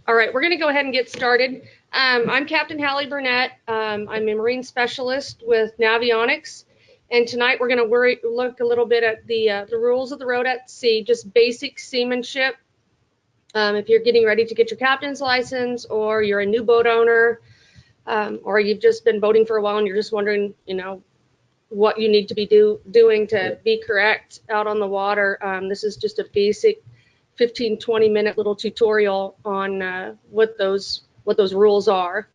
All right, we're going to go ahead and get started. I'm Captain Hallie Burnett. I'm a Marine Specialist with Navionics, and tonight we're going to look a little bit at the rules of the road at sea, just basic seamanship. If you're getting ready to get your captain's license, or you're a new boat owner, or you've just been boating for a while and you're just wondering, what you need to be doing to be correct out on the water, this is just a basic 15-20 minute little tutorial on what those rules are.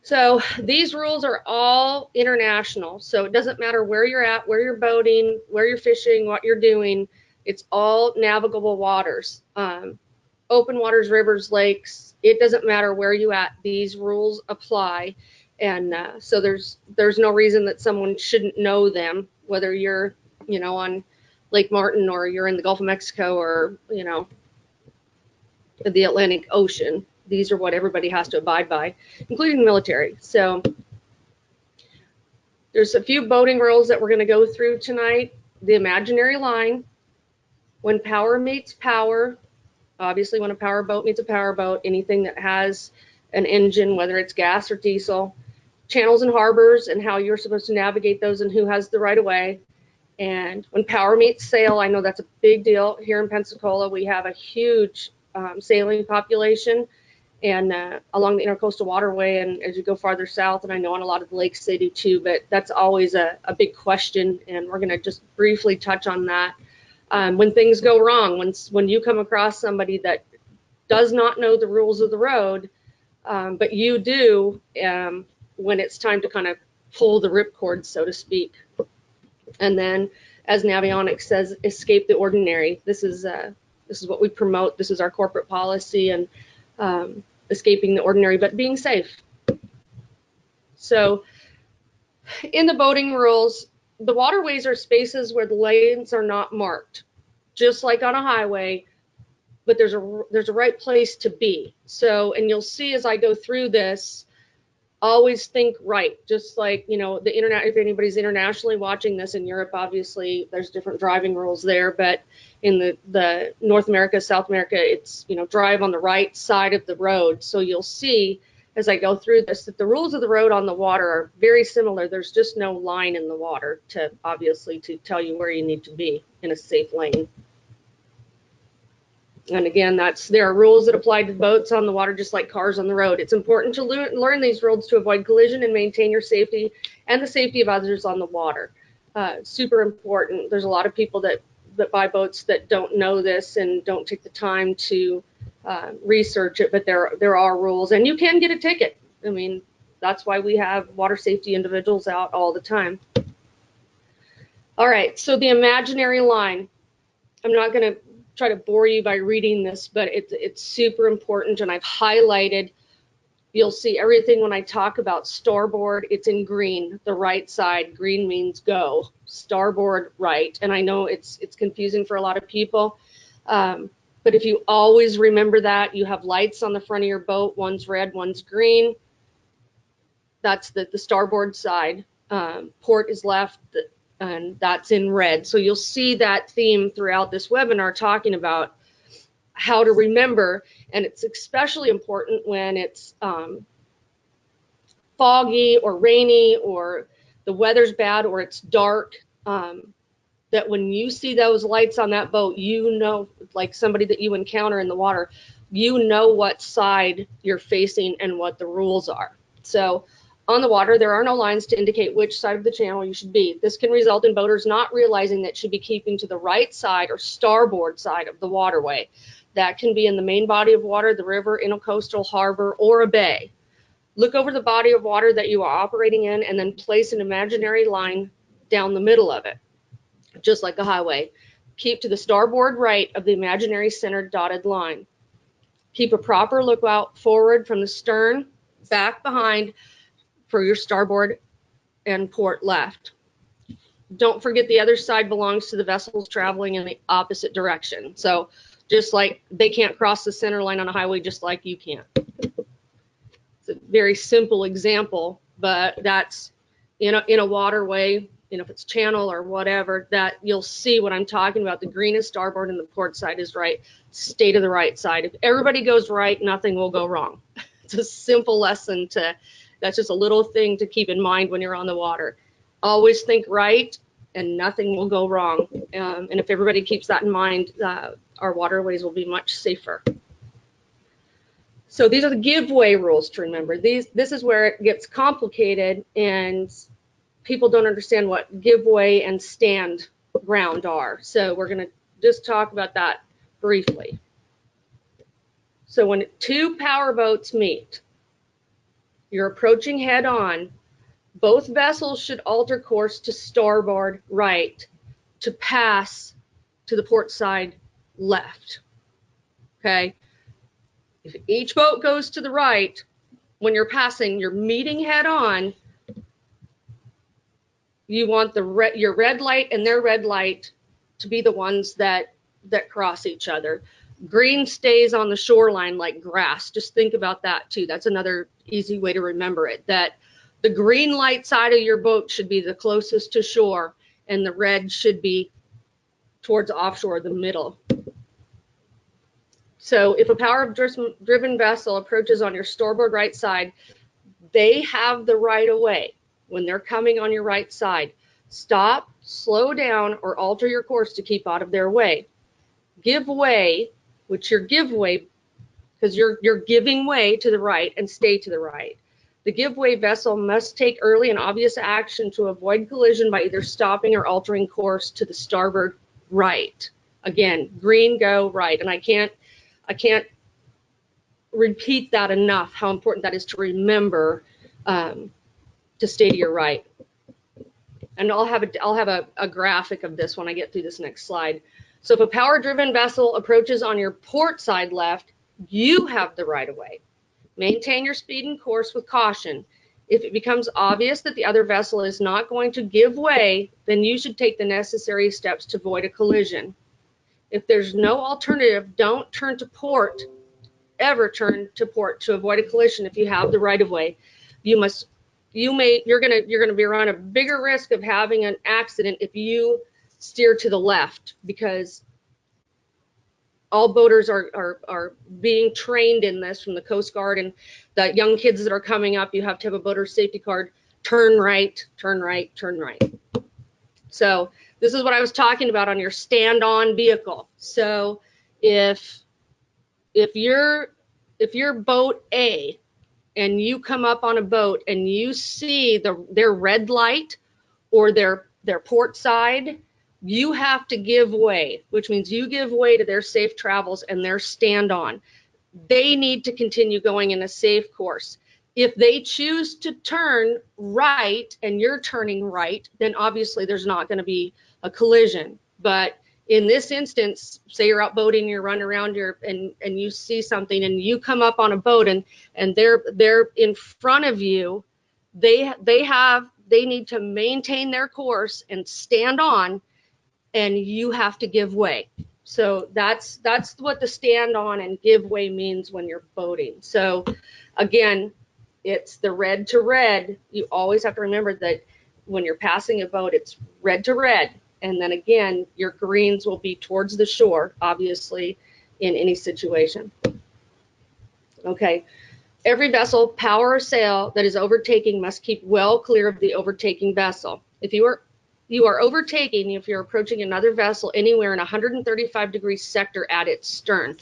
So these rules are all international, so it doesn't matter where you're at, where you're boating, where you're fishing, what you're doing. It's all navigable waters, open waters, rivers, lakes. It doesn't matter where you at, these rules apply. And so there's no reason that someone shouldn't know them, whether you're on Lake Martin, or you're in the Gulf of Mexico, or the Atlantic Ocean. These are what everybody has to abide by, including the military. So there's a few boating rules that we're going to go through tonight. The imaginary line, when power meets power, obviously when a power boat meets a power boat, anything that has an engine, whether it's gas or diesel, channels and harbors and how you're supposed to navigate those and who has the right of way. And when power meets sail, I know that's a big deal. Here in Pensacola, we have a huge sailing population, and along the intercoastal waterway, and as you go farther south, and I know on a lot of the lakes they do too, but that's always a big question, and we're going to just briefly touch on that. When things go wrong, when you come across somebody that does not know the rules of the road, but you do, when it's time to kind of pull the ripcord, so to speak. And then, as Navionics says, escape the ordinary. This is what we promote. This is our corporate policy, and escaping the ordinary, but being safe. So in the boating rules, the waterways are spaces where the lanes are not marked, just like on a highway, but there's a right place to be. So, and you'll see as I go through this, always think right, just like, the internet. If anybody's internationally watching this in Europe, obviously there's different driving rules there, but in the North America, South America, it's, drive on the right side of the road. So you'll see as I go through this that the rules of the road on the water are very similar. There's just no line in the water to tell you where you need to be in a safe lane. And again, there are rules that apply to boats on the water, just like cars on the road. It's important to learn these rules to avoid collision and maintain your safety and the safety of others on the water. Super important. There's a lot of people that buy boats that don't know this and don't take the time to research it, but there are rules, and you can get a ticket. I mean, that's why we have water safety individuals out all the time. All right, so the imaginary line. I'm not going to try to bore you by reading this, but it's super important, and I've highlighted. You'll see everything when I talk about starboard, it's in green, the right side. Green means go, starboard right. And I know it's confusing for a lot of people, but if you always remember that, you have lights on the front of your boat, one's red, one's green. That's the starboard side. Port is left, and that's in red. So you'll see that theme throughout this webinar, talking about how to remember, and it's especially important when it's foggy or rainy, or the weather's bad, or it's dark, that when you see those lights on that boat, like somebody that you encounter in the water, what side you're facing and what the rules are. So on the water, there are no lines to indicate which side of the channel you should be. This can result in boaters not realizing that should be keeping to the right side or starboard side of the waterway. That can be in the main body of water, the river, intercoastal harbor, or a bay. Look over the body of water that you are operating in, and then place an imaginary line down the middle of it, just like a highway. Keep to the starboard right of the imaginary centered dotted line. Keep a proper lookout forward from the stern, back behind, for your starboard and port left. Don't forget the other side belongs to the vessels traveling in the opposite direction. So just like they can't cross the center line on a highway, just like you can't. It's a very simple example, but that's in a waterway, if it's channel or whatever, that you'll see what I'm talking about. The green is starboard and the port side is right. Stay to the right side. If everybody goes right, nothing will go wrong. It's a simple lesson that's just a little thing to keep in mind when you're on the water. Always think right and nothing will go wrong. And if everybody keeps that in mind, our waterways will be much safer. So these are the giveaway rules to remember. This is where it gets complicated and people don't understand what giveaway and stand ground are. So we're going to just talk about that briefly. So when two power boats meet, you're approaching head on, both vessels should alter course to starboard right to pass to the port side left. Okay? If each boat goes to the right, when you're passing, you're meeting head on, you want your red light and their red light to be the ones that cross each other. Green stays on the shoreline like grass. Just think about that too. That's another easy way to remember it, that the green light side of your boat should be the closest to shore and the red should be towards offshore, the middle. So if a power-driven vessel approaches on your starboard right side, they have the right of way. When they're coming on your right side, stop, slow down, or alter your course to keep out of their way. Give way, which your give way, because you're giving way to the right, and stay to the right. The give way vessel must take early and obvious action to avoid collision by either stopping or altering course to the starboard right. Again, green, go right. And I can't repeat that enough, how important that is to remember to stay to your right. And I'll have a graphic of this when I get through this next slide. So if a power-driven vessel approaches on your port side left, you have the right of way. Maintain your speed and course with caution. If it becomes obvious that the other vessel is not going to give way, then you should take the necessary steps to avoid a collision. If there's no alternative, don't turn to port. Ever turn to port to avoid a collision if you have the right of way. You're gonna be run a bigger risk of having an accident if you steer to the left, because all boaters are being trained in this from the Coast Guard, and the young kids that are coming up, you have to have a boater safety card. Turn right, turn right, turn right. So this is what I was talking about on your stand-on vehicle. So if you're boat A and you come up on a boat and you see their red light or their port side, you have to give way, which means you give way to their safe travels and their stand on. They need to continue going in a safe course. If they choose to turn right and you're turning right, then obviously there's not going to be a collision. But in this instance, say you're out boating, you're running around and you see something and you come up on a boat and they're in front of you, they need to maintain their course and stand on, and you have to give way. So that's what the stand on and give way means when you're boating. So again, it's the red to red. You always have to remember that when you're passing a boat, it's red to red. And then again, your greens will be towards the shore, obviously, in any situation. Okay. Every vessel, power or sail that is overtaking must keep well clear of the overtaking vessel. If you are overtaking, if you're approaching another vessel anywhere in a 135-degree sector at its stern.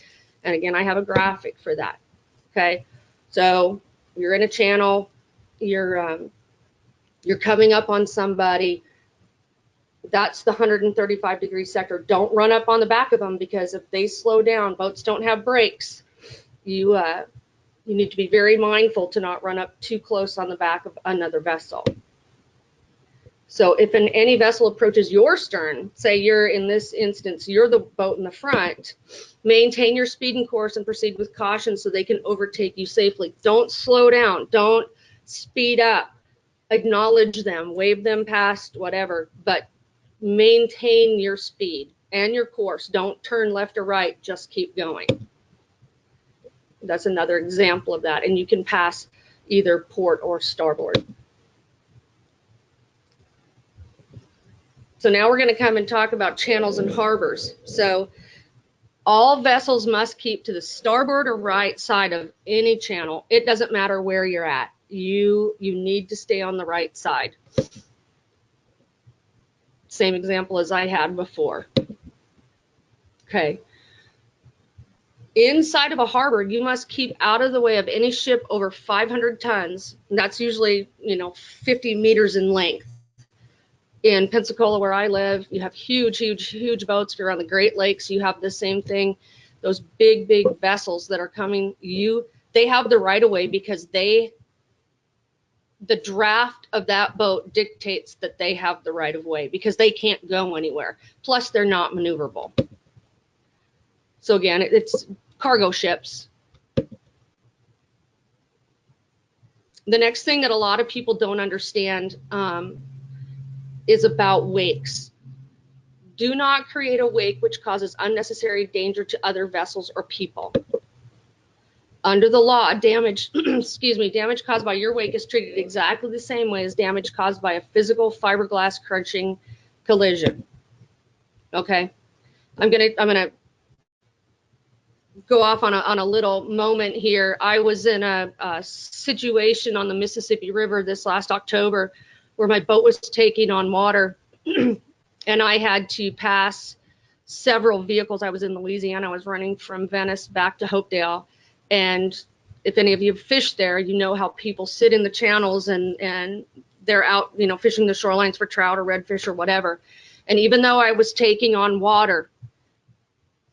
And again, I have a graphic for that. Okay. So you're in a channel, you're coming up on somebody. That's the 135-degree sector. Don't run up on the back of them, because if they slow down, boats don't have brakes. You need to be very mindful to not run up too close on the back of another vessel. So if any vessel approaches your stern, say you're in this instance, you're the boat in the front, maintain your speed and course and proceed with caution so they can overtake you safely. Don't slow down. Don't speed up. Acknowledge them, wave them past, whatever, but maintain your speed and your course. Don't turn left or right, just keep going. That's another example of that. And you can pass either port or starboard. So now we're going to come and talk about channels and harbors. So all vessels must keep to the starboard or right side of any channel. It doesn't matter where you're at. You need to stay on the right side. Same example as I had before. Okay. Inside of a harbor, you must keep out of the way of any ship over 500 tons. That's usually, 50 meters in length. In Pensacola, where I live, you have huge boats. If you're on the Great Lakes, you have the same thing. Those big vessels that are coming, they have the right of way because the draft of that boat dictates that they have the right of way because they can't go anywhere. Plus, they're not maneuverable. So again, it's cargo ships. The next thing that a lot of people don't understand is about wakes. Do not create a wake which causes unnecessary danger to other vessels or people. Under the law, damage caused by your wake is treated exactly the same way as damage caused by a physical fiberglass crunching collision. Okay, I'm gonna go off on a little moment here. I was in a situation on the Mississippi River this last October where my boat was taking on water and I had to pass several vehicles. I was in Louisiana. I was running from Venice back to Hopedale. And if any of you have fished there, you know how people sit in the channels and they're out, fishing the shorelines for trout or redfish or whatever. And even though I was taking on water,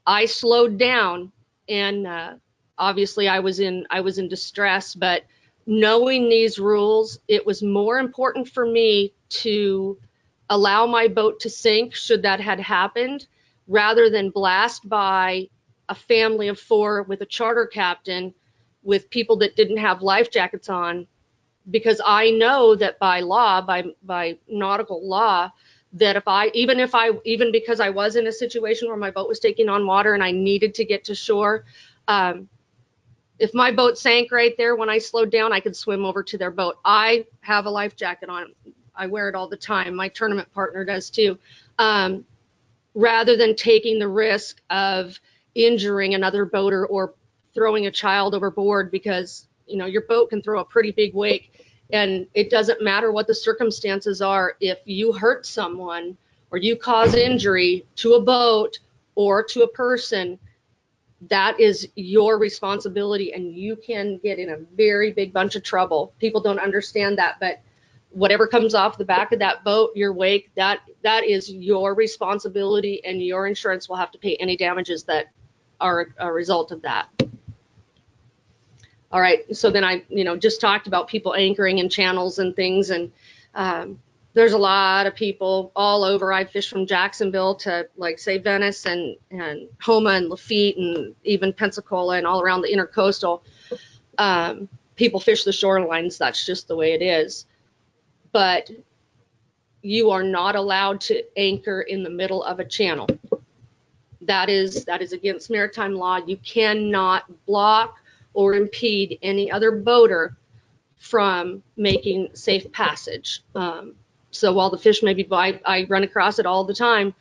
I slowed down. And obviously I was in distress, but knowing these rules, it was more important for me to allow my boat to sink should that had happened, rather than blast by a family of 4 with a charter captain with people that didn't have life jackets on, because I know that by law, by nautical law, that even because I was in a situation where my boat was taking on water and I needed to get to shore, if my boat sank right there when I slowed down, I could swim over to their boat. I have a life jacket on. I wear it all the time. My tournament partner does too. Rather than taking the risk of injuring another boater or throwing a child overboard, because your boat can throw a pretty big wake. And it doesn't matter what the circumstances are. If you hurt someone or you cause injury to a boat or to a person, that is your responsibility and you can get in a very big bunch of trouble. People don't understand that, but whatever comes off the back of that boat, your wake, that is your responsibility, and your insurance will have to pay any damages that are a result of that. All right, so then I just talked about people anchoring in channels and things, and there's a lot of people all over. I fished from Jacksonville to, like, say, Venice and Homa and Lafitte and even Pensacola and all around the intercoastal. People fish the shorelines. That's just the way it is. But you are not allowed to anchor in the middle of a channel. That is against maritime law. You cannot block or impede any other boater from making safe passage. So while the fish may be, I run across it all the time.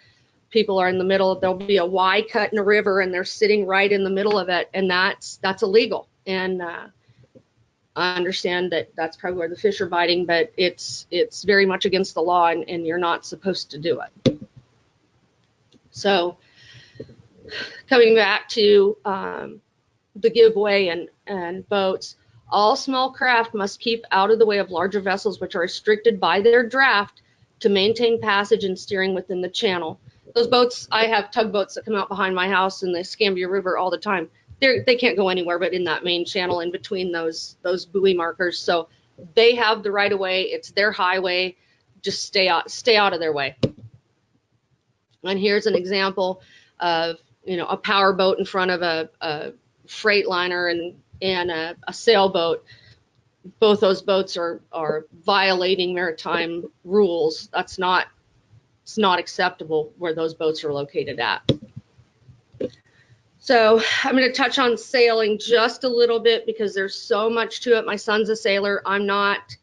People are in the middle. There'll be a Y cut in a river, and they're sitting right in the middle of it, and that's illegal. And I understand that that's probably where the fish are biting, but it's very much against the law, and you're not supposed to do it. So coming back to the giveaway and boats, all small craft must keep out of the way of larger vessels which are restricted by their draft to maintain passage and steering within the channel. Those boats, I have tugboats that come out behind my house in the Escambia River all the time. They can't go anywhere but in that main channel in between those buoy markers. So they have the right of way. It's their highway. Just stay out of their way. And here's an example of a power boat in front of a freight liner and a sailboat. Both those boats are violating maritime rules. It's not acceptable where those boats are located at. So I'm going to touch on sailing just a little bit because there's so much to it. My son's a sailor. I'm not.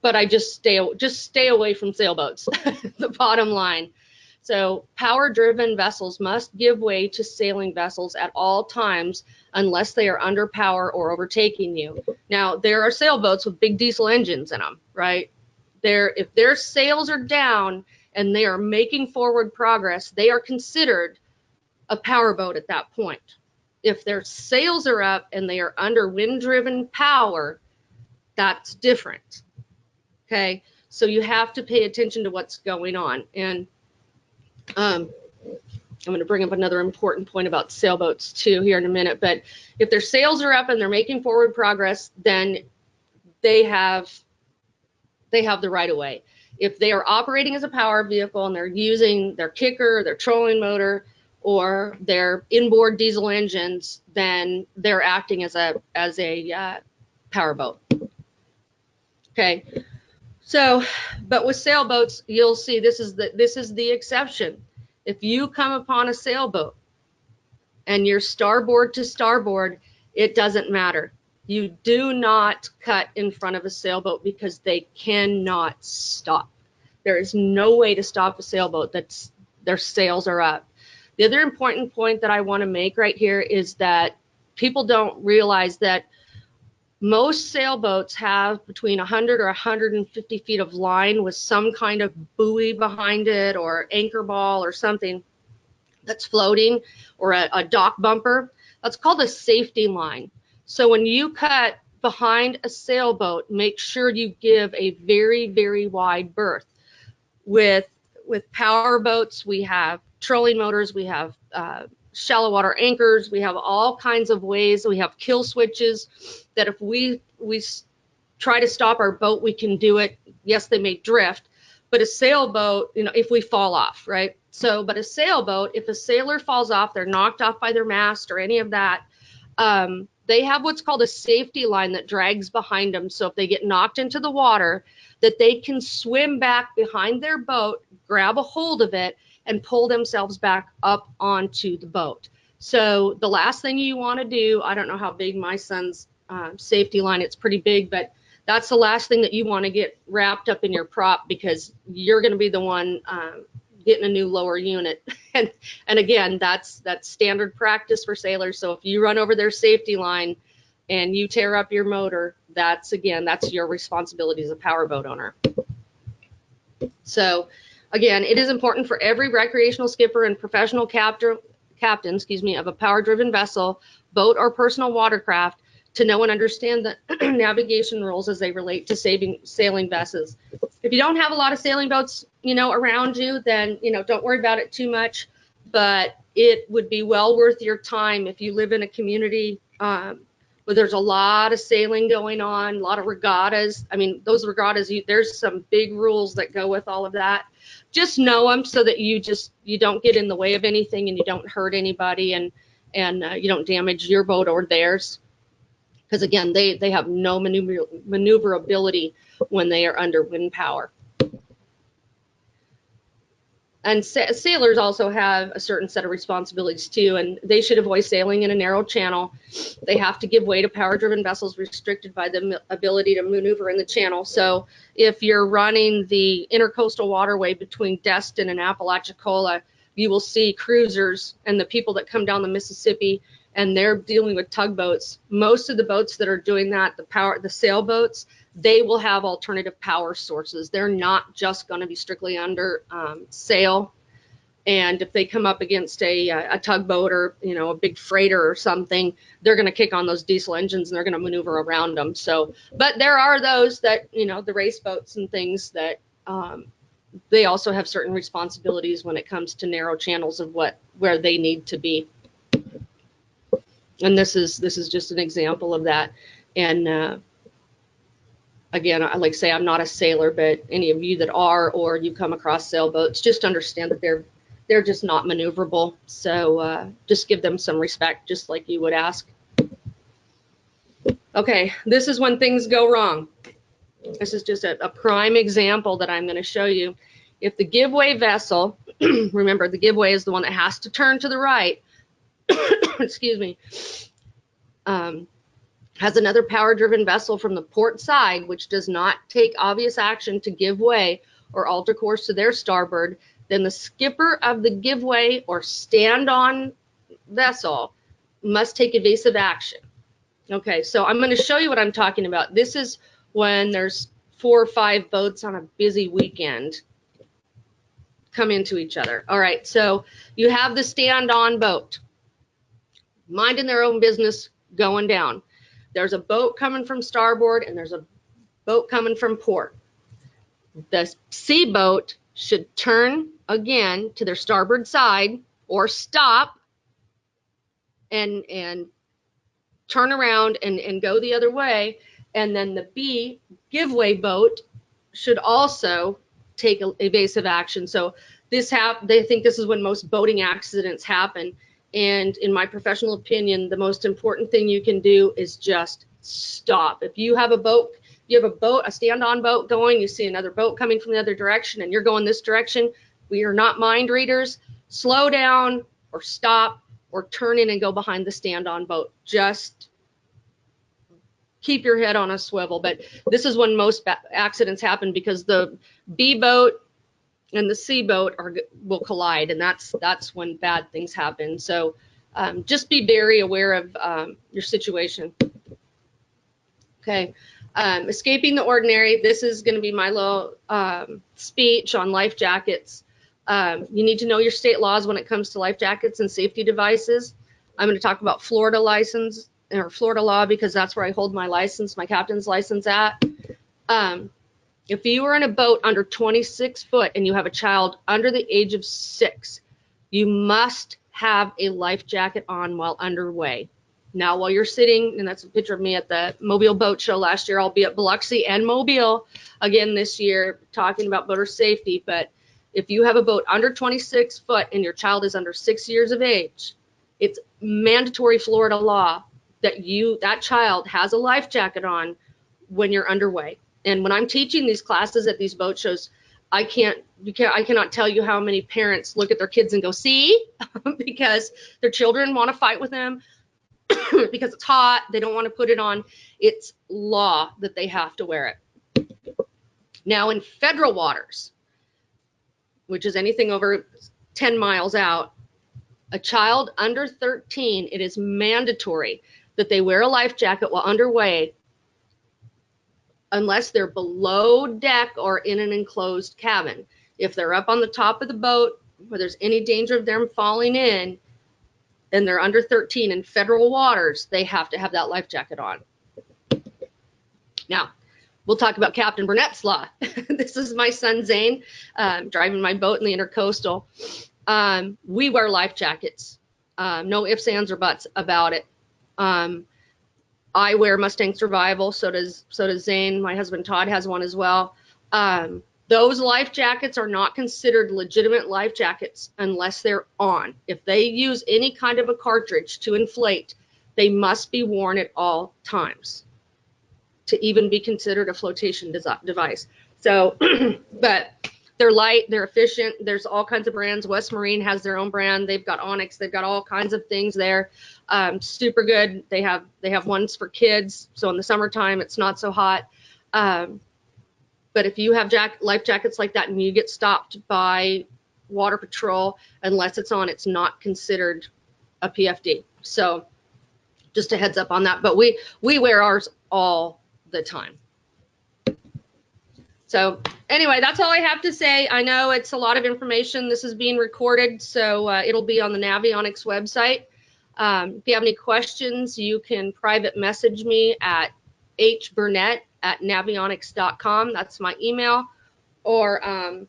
but I just stay away from sailboats, the bottom line. So power-driven vessels must give way to sailing vessels at all times unless they are under power or overtaking you. Now, there are sailboats with big diesel engines in them, right? If their sails are down and they are making forward progress, they are considered a powerboat at that point. If their sails are up and they are under wind-driven power, that's different. Okay, so you have to pay attention to what's going on. And I'm going to bring up another important point about sailboats too here in a minute. But if their sails are up and they're making forward progress, then they have the right of way. If they are operating as a power vehicle and they're using their kicker, their trolling motor, or their inboard diesel engines, then they're acting as a powerboat. Okay. So, but with sailboats, you'll see this is the exception. If you come upon a sailboat and you're starboard to starboard, it doesn't matter. You do not cut in front of a sailboat because they cannot stop. There is no way to stop a sailboat that's their sails are up. The other important point that I want to make right here is that people don't realize that most sailboats have between 100 or 150 feet of line with some kind of buoy behind it or anchor ball or something that's floating, or a dock bumper. That's called a safety line. So when you cut behind a sailboat, make sure you give a very, very wide berth. With power boats, we have trolling motors, we have shallow water anchors, we have all kinds of ways. We have kill switches that if we try to stop our boat, we can do it. Yes, they may drift, but a sailboat, if we fall off, right? So, but a sailboat, if a sailor falls off, they're knocked off by their mast or any of that, they have what's called a safety line that drags behind them. So if they get knocked into the water, that they can swim back behind their boat, grab a hold of it, and pull themselves back up onto the boat. So the last thing you want to do, I don't know how big my son's safety line, it's pretty big, but that's the last thing that you want to get wrapped up in your prop, because you're going to be the one getting a new lower unit. and again, that's standard practice for sailors. So if you run over their safety line and you tear up your motor, that's your responsibility as a powerboat owner. So again, it is important for every recreational skipper and professional captain, of a power-driven vessel, boat, or personal watercraft to know and understand the navigation rules as they relate to sailing vessels. If you don't have a lot of sailing boats, around you, then, don't worry about it too much, but it would be well worth your time if you live in a community where there's a lot of sailing going on, a lot of regattas. I mean, those regattas, there's some big rules that go with all of that. Just know them so that you don't get in the way of anything and you don't hurt anybody and you don't damage your boat or theirs. Because again, they have no maneuverability when they are under wind power. And sailors also have a certain set of responsibilities too, and they should avoid sailing in a narrow channel. They have to give way to power-driven vessels restricted by the ability to maneuver in the channel. So if you're running the intercoastal waterway between Destin and Apalachicola, you will see cruisers and the people that come down the Mississippi, and they're dealing with tugboats. Most of the boats that are doing that, the sailboats, they will have alternative power sources. They're not just going to be strictly under sail. And if they come up against a tugboat or a big freighter or something, they're going to kick on those diesel engines and they're going to maneuver around them. So, but there are those that the race boats and things that they also have certain responsibilities when it comes to narrow channels of where they need to be. And this is just an example of that. And again, I like to say I'm not a sailor, but any of you that are, or you come across sailboats, just understand that they're just not maneuverable. So just give them some respect, just like you would ask. Okay, this is when things go wrong. This is just a prime example that I'm going to show you. If the giveaway vessel, remember the giveaway is the one that has to turn to the right, excuse me. has another power-driven vessel from the port side, which does not take obvious action to give way or alter course to their starboard, then the skipper of the give way or stand-on vessel must take evasive action. Okay, so I'm going to show you what I'm talking about. This is when there's 4 or 5 boats on a busy weekend come into each other. All right, so you have the stand-on boat, minding their own business, going down. There's a boat coming from starboard and there's a boat coming from port. The sea boat should turn again to their starboard side or stop and turn around and go the other way. And then the B giveaway boat should also take evasive action. So they think this is when most boating accidents happen. And in my professional opinion, the most important thing you can do is just stop. If you have a boat, a stand-on boat going, you see another boat coming from the other direction and you're going this direction, we are not mind readers. Slow down or stop or turn in and go behind the stand-on boat. Just keep your head on a swivel. But this is when most accidents happen, because the B boat and the C boat will collide, and that's when bad things happen. So just be very aware of your situation. Okay, escaping the ordinary. This is going to be my little speech on life jackets. You need to know your state laws when it comes to life jackets and safety devices. I'm going to talk about Florida license or Florida law because that's where I hold my license, my captain's license at. If you are in a boat under 26 foot and you have a child under the age of 6, you must have a life jacket on while underway. Now, while you're sitting, and that's a picture of me at the Mobile Boat Show last year, I'll be at Biloxi and Mobile again this year talking about boater safety. But if you have a boat under 26 foot and your child is under 6 years of age, it's mandatory Florida law that that child has a life jacket on when you're underway. And when I'm teaching these classes at these boat shows, I cannot tell you how many parents look at their kids and go, see, because their children want to fight with them because it's hot. They don't want to put it on. It's law that they have to wear it. Now in federal waters, which is anything over 10 miles out, a child under 13, it is mandatory that they wear a life jacket while underway unless they're below deck or in an enclosed cabin. If they're up on the top of the boat where there's any danger of them falling in and they're under 13 in federal waters, they have to have that life jacket on. Now, we'll talk about Captain Burnett's Law. This is my son, Zane, driving my boat in the Intercoastal. We wear life jackets. No ifs, ands, or buts about it. I wear Mustang Survival, so does Zane. My husband Todd has one as well. Those life jackets are not considered legitimate life jackets unless they're on. If they use any kind of a cartridge to inflate, they must be worn at all times to even be considered a flotation device. So, but they're light, they're efficient. There's all kinds of brands. West Marine has their own brand. They've got Onyx. They've got all kinds of things there. Super good. They have ones for kids. So in the summertime, it's not so hot. But if you have life jackets like that and you get stopped by Water Patrol, unless it's on, it's not considered a PFD. So just a heads up on that. But we wear ours all the time. So anyway, that's all I have to say. I know it's a lot of information. This is being recorded, so it'll be on the Navionics website. If you have any questions, you can private message me at hburnett@navionics.com. That's my email. Or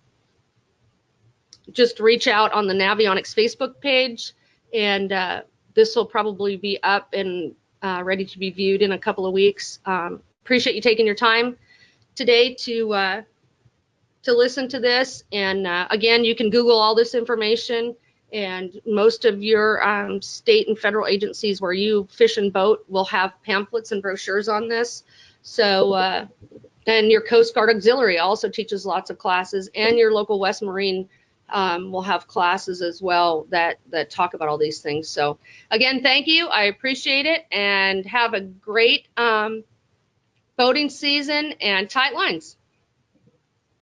just reach out on the Navionics Facebook page, and this will probably be up and ready to be viewed in a couple of weeks. Appreciate you taking your time today to listen to this. And again, you can Google all this information, and most of your state and federal agencies where you fish and boat will have pamphlets and brochures on this. So and your Coast Guard Auxiliary also teaches lots of classes, and your local West Marine we'll have classes as well that talk about all these things. So again, thank you. I appreciate it, and have a great boating season and tight lines.